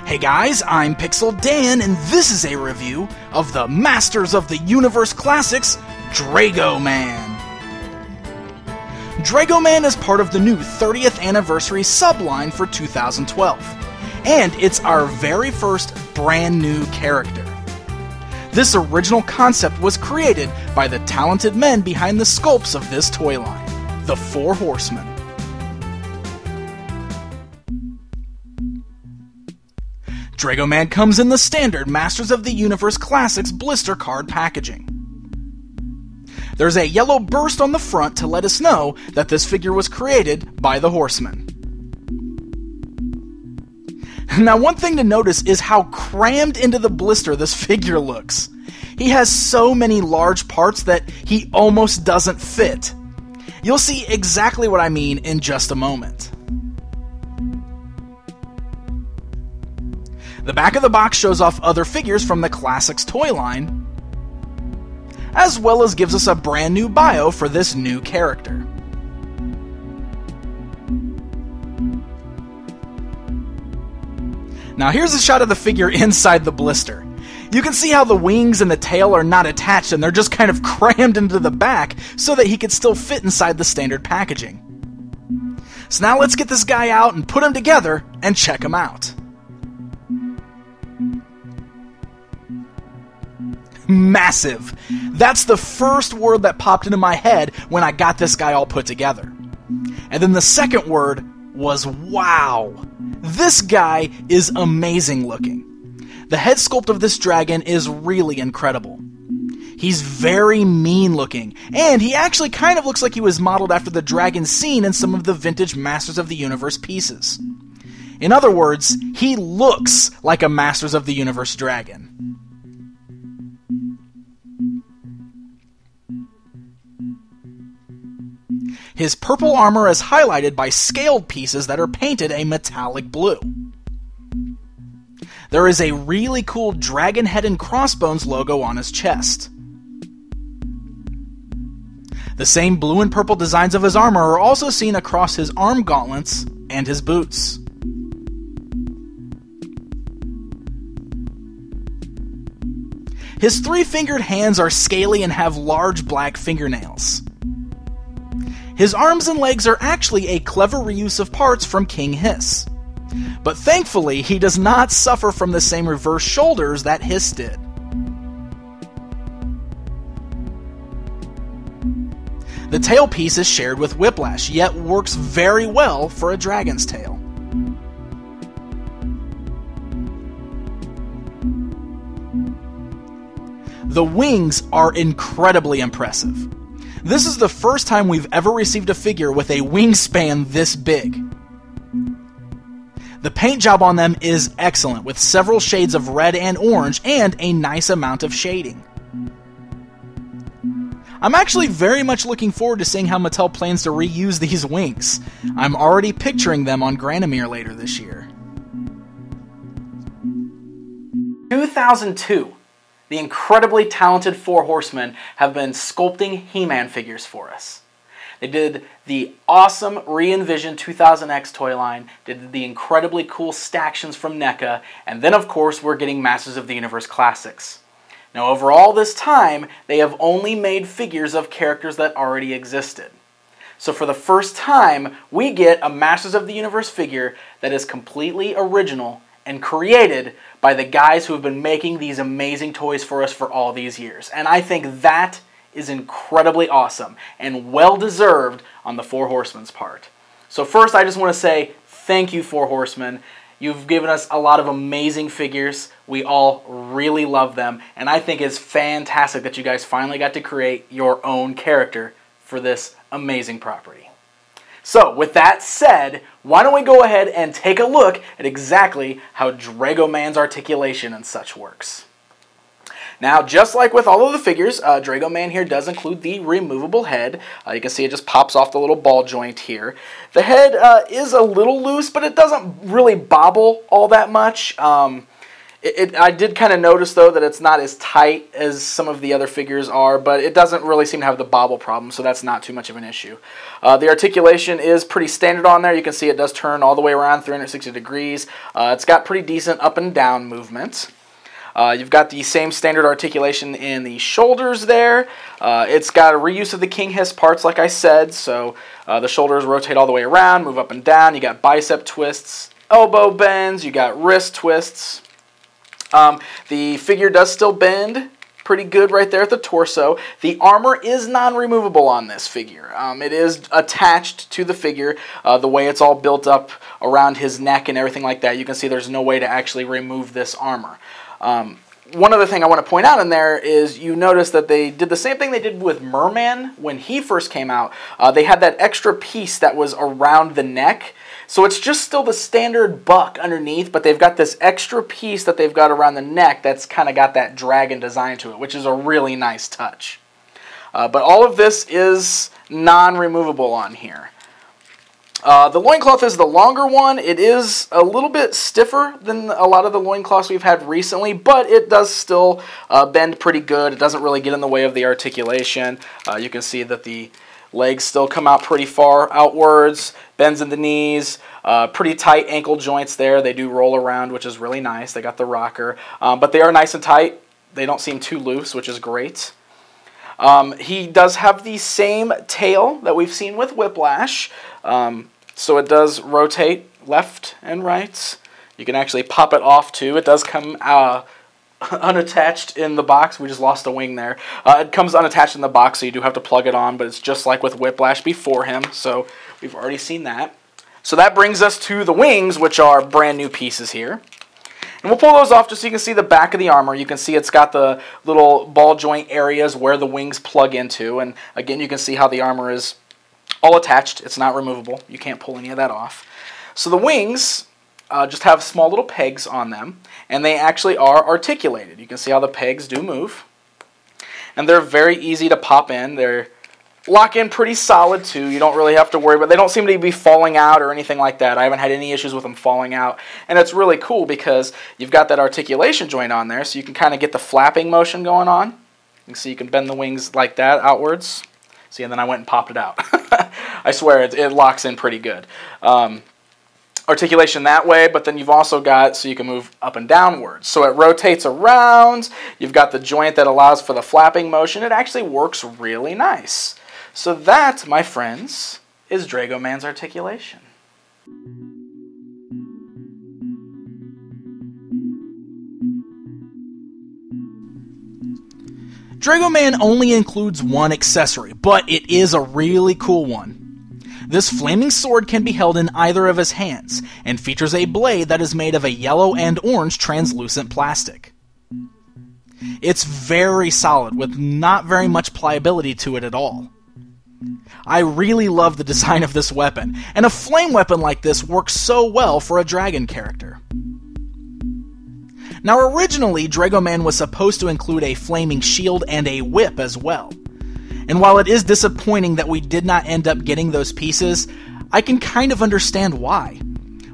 Hey guys, I'm Pixel Dan, and this is a review of the Masters of the Universe Classics, Draego-Man. Drago-Man is part of the new 30th anniversary subline for 2012, and it's our very first brand new character. This original concept was created by the talented men behind the sculpts of this toy line, the Four Horsemen. Draego-Man comes in the standard Masters of the Universe Classics blister card packaging. There's a yellow burst on the front to let us know that this figure was created by the Horsemen. Now, one thing to notice is how crammed into the blister this figure looks. He has so many large parts that he almost doesn't fit. You'll see exactly what I mean in just a moment. The back of the box shows off other figures from the Classics toy line, as well as gives us a brand new bio for this new character. Now here's a shot of the figure inside the blister. You can see how the wings and the tail are not attached and they're just kind of crammed into the back so that he could still fit inside the standard packaging. So now let's get this guy out and put him together and check him out. Massive. That's the first word that popped into my head when I got this guy all put together. And then the second word was wow. This guy is amazing looking. The head sculpt of this dragon is really incredible. He's very mean looking, and he actually kind of looks like he was modeled after the dragon seen in some of the vintage Masters of the Universe pieces. In other words, he looks like a Masters of the Universe dragon. His purple armor is highlighted by scaled pieces that are painted a metallic blue. There is a really cool dragon head and crossbones logo on his chest. The same blue and purple designs of his armor are also seen across his arm gauntlets and his boots. His three-fingered hands are scaly and have large black fingernails. His arms and legs are actually a clever reuse of parts from King Hiss. But thankfully, he does not suffer from the same reverse shoulders that Hiss did. The tail piece is shared with Whiplash, yet works very well for a dragon's tail. The wings are incredibly impressive. This is the first time we've ever received a figure with a wingspan this big. The paint job on them is excellent, with several shades of red and orange and a nice amount of shading. I'm actually very much looking forward to seeing how Mattel plans to reuse these wings. I'm already picturing them on Granomir later this year. 2002. The incredibly talented Four Horsemen have been sculpting He-Man figures for us. They did the awesome re-envisioned 2000X toy line, did the incredibly cool Stactions from NECA, and then of course we're getting Masters of the Universe Classics. Now over all this time, they have only made figures of characters that already existed. So for the first time, we get a Masters of the Universe figure that is completely original and created by the guys who have been making these amazing toys for us for all these years. And I think that is incredibly awesome and well-deserved on the Four Horsemen's part. So first, I just want to say thank you, Four Horsemen. You've given us a lot of amazing figures. We all really love them. And I think it's fantastic that you guys finally got to create your own character for this amazing property. So, with that said, why don't we go ahead and take a look at exactly how Draego-Man's articulation and such works. Now, just like with all of the figures, Draego-Man here does include the removable head. You can see it just pops off the little ball joint here. The head is a little loose, but it doesn't really bobble all that much. I did kind of notice, though, that it's not as tight as some of the other figures are, but it doesn't really seem to have the bobble problem, so that's not too much of an issue. The articulation is pretty standard on there. You can see it does turn all the way around 360 degrees. It's got pretty decent up and down movement. You've got the same standard articulation in the shoulders there. It's got a reuse of the King Hiss parts, like I said, so the shoulders rotate all the way around, move up and down. You got bicep twists, elbow bends, you got wrist twists. The figure does still bend pretty good right there at the torso. The armor is non-removable on this figure. It is attached to the figure, the way it's all built up around his neck and everything like that. You can see there's no way to actually remove this armor. One other thing I want to point out in there is you notice that they did the same thing they did with Merman when he first came out. They had that extra piece that was around the neck. So it's just still the standard buck underneath, but they've got this extra piece that they've got around the neck that's kind of got that dragon design to it, which is a really nice touch. But all of this is non-removable on here. The loincloth is the longer one. It is a little bit stiffer than a lot of the loincloths we've had recently, but it does still bend pretty good. It doesn't really get in the way of the articulation. You can see that the legs still come out pretty far outwards, bends in the knees, pretty tight ankle joints there. They do roll around, which is really nice. They got the rocker, but they are nice and tight. They don't seem too loose, which is great. He does have the same tail that we've seen with Whiplash, so it does rotate left and right. You can actually pop it off too. It does come unattached in the box. We just lost a wing there. It comes unattached in the box, so you do have to plug it on, but it's just like with Whiplash before him, so we've already seen that. So that brings us to the wings, which are brand new pieces here. And we'll pull those off just so you can see the back of the armor. You can see it's got the little ball joint areas where the wings plug into, and again you can see how the armor is all attached. It's not removable. You can't pull any of that off. So the wings just have small little pegs on them, and they actually are articulated. You can see how the pegs do move, and they're very easy to pop in. They're lock in pretty solid too. You don't really have to worry, but they don't seem to be falling out or anything like that. I haven't had any issues with them falling out, and it's really cool because you've got that articulation joint on there, so you can kind of get the flapping motion going on. You can see you can bend the wings like that outwards. See, and then I went and popped it out. I swear it locks in pretty good. Articulation that way, but then you've also got so you can move up and downwards. So it rotates around. You've got the joint that allows for the flapping motion. It actually works really nice. So that, my friends, is Drago-Man's articulation. Drago-Man only includes one accessory, but it is a really cool one. This flaming sword can be held in either of his hands, and features a blade that is made of a yellow and orange translucent plastic. It's very solid, with not very much pliability to it at all. I really love the design of this weapon, and a flame weapon like this works so well for a dragon character. Now originally, Drago-Man was supposed to include a flaming shield and a whip as well. And while it is disappointing that we did not end up getting those pieces, I can kind of understand why.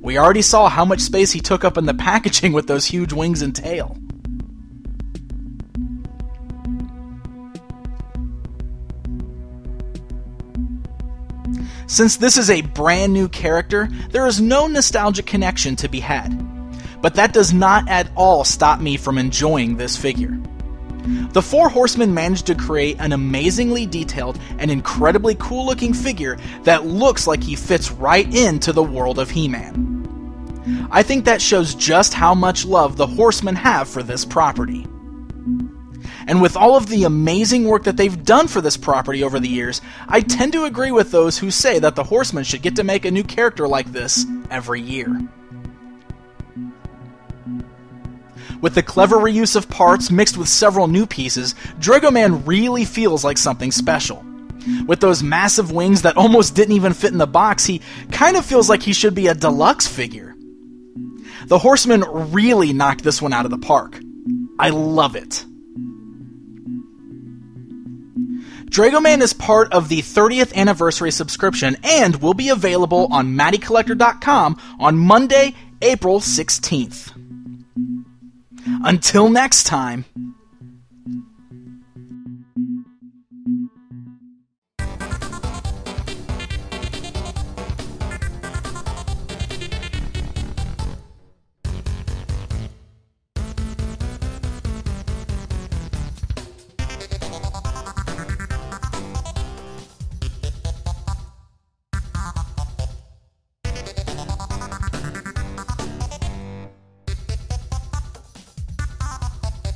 We already saw how much space he took up in the packaging with those huge wings and tail. Since this is a brand new character, there is no nostalgic connection to be had. But that does not at all stop me from enjoying this figure. The Four Horsemen managed to create an amazingly detailed and incredibly cool looking figure that looks like he fits right into the world of He-Man. I think that shows just how much love the Horsemen have for this property. And with all of the amazing work that they've done for this property over the years, I tend to agree with those who say that the Horsemen should get to make a new character like this every year. With the clever reuse of parts mixed with several new pieces, Drago Man really feels like something special. With those massive wings that almost didn't even fit in the box, he kind of feels like he should be a deluxe figure. The Horsemen really knocked this one out of the park. I love it. Drago Man is part of the 30th anniversary subscription and will be available on MattyCollector.com on Monday, April 16th. Until next time.